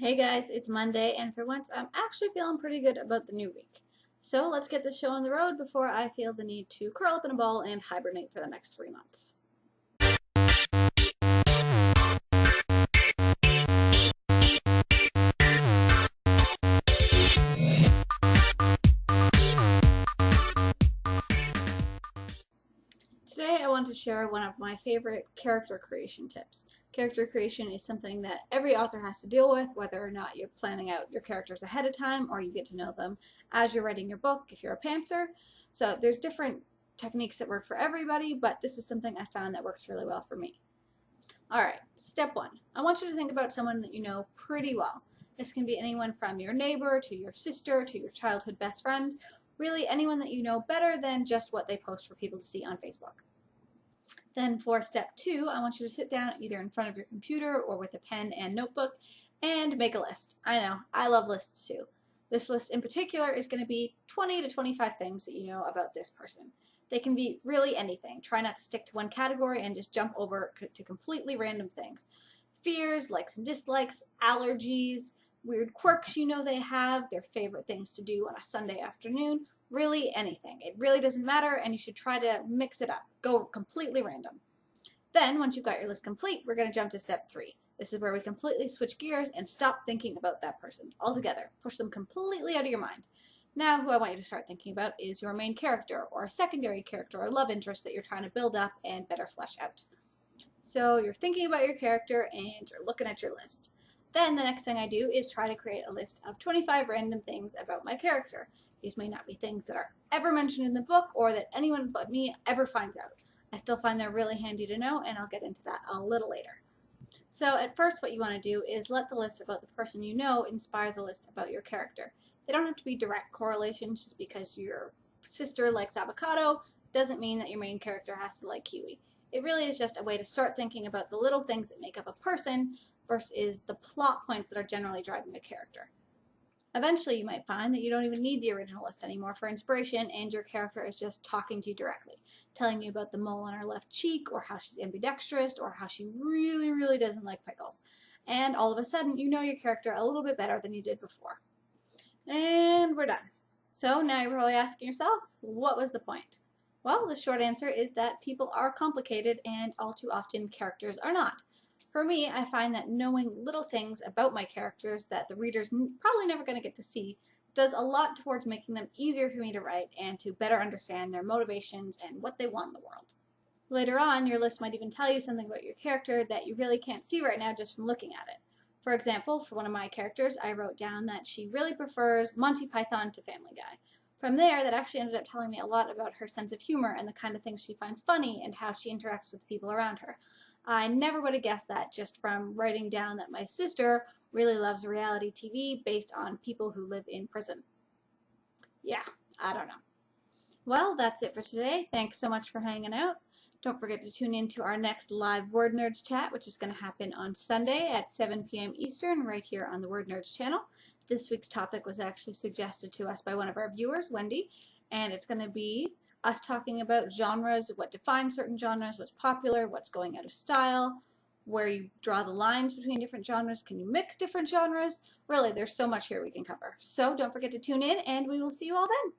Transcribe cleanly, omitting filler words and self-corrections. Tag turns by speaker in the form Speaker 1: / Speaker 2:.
Speaker 1: Hey guys, it's Monday, and for once I'm actually feeling pretty good about the new week. So let's get the show on the road before I feel the need to curl up in a ball and hibernate for the next 3 months. Today I want to share one of my favorite character creation tips. Character creation is something that every author has to deal with, whether or not you're planning out your characters ahead of time or you get to know them as you're writing your book if you're a pantser. So there's different techniques that work for everybody, but this is something I found that works really well for me. Alright, step one. I want you to think about someone that you know pretty well. This can be anyone from your neighbor to your sister to your childhood best friend, really anyone that you know better than just what they post for people to see on Facebook. Then for step two, I want you to sit down either in front of your computer or with a pen and notebook and make a list. I know, I love lists too. This list in particular is going to be 20 to 25 things that you know about this person. They can be really anything. Try not to stick to one category and just jump over to completely random things. Fears, likes and dislikes, allergies, weird quirks you know they have, their favorite things to do on a Sunday afternoon, really anything. It really doesn't matter, and you should try to mix it up. Go completely random. Then, once you've got your list complete, we're going to jump to step three. This is where we completely switch gears and stop thinking about that person altogether. Push them completely out of your mind. Now, who I want you to start thinking about is your main character, or a secondary character, or love interest that you're trying to build up and better flesh out. So you're thinking about your character and you're looking at your list. Then the next thing I do is try to create a list of 25 random things about my character. These may not be things that are ever mentioned in the book or that anyone but me ever finds out. I still find they're really handy to know, and I'll get into that a little later. So at first what you want to do is let the list about the person you know inspire the list about your character. They don't have to be direct correlations. Just because your sister likes avocado doesn't mean that your main character has to like kiwi. It really is just a way to start thinking about the little things that make up a person versus the plot points that are generally driving a character. Eventually, you might find that you don't even need the original list anymore for inspiration, and your character is just talking to you directly, telling you about the mole on her left cheek, or how she's ambidextrous, or how she really, really doesn't like pickles. And all of a sudden, you know your character a little bit better than you did before. And we're done. So now you're probably asking yourself, what was the point? Well, the short answer is that people are complicated, and all too often characters are not. For me, I find that knowing little things about my characters that the reader's probably never going to get to see does a lot towards making them easier for me to write and to better understand their motivations and what they want in the world. Later on, your list might even tell you something about your character that you really can't see right now just from looking at it. For example, for one of my characters, I wrote down that she really prefers Monty Python to Family Guy. From there, that actually ended up telling me a lot about her sense of humor and the kind of things she finds funny and how she interacts with the people around her. I never would have guessed that just from writing down that my sister really loves reality TV based on people who live in prison. Yeah, I don't know. Well, that's it for today. Thanks so much for hanging out. Don't forget to tune in to our next live Word Nerds chat, which is going to happen on Sunday at 7 p.m. Eastern right here on the Word Nerds channel. This week's topic was actually suggested to us by one of our viewers, Wendy, and it's going to be us talking about genres, what defines certain genres, what's popular, what's going out of style, where you draw the lines between different genres, can you mix different genres? Really, there's so much here we can cover. So don't forget to tune in, and we will see you all then.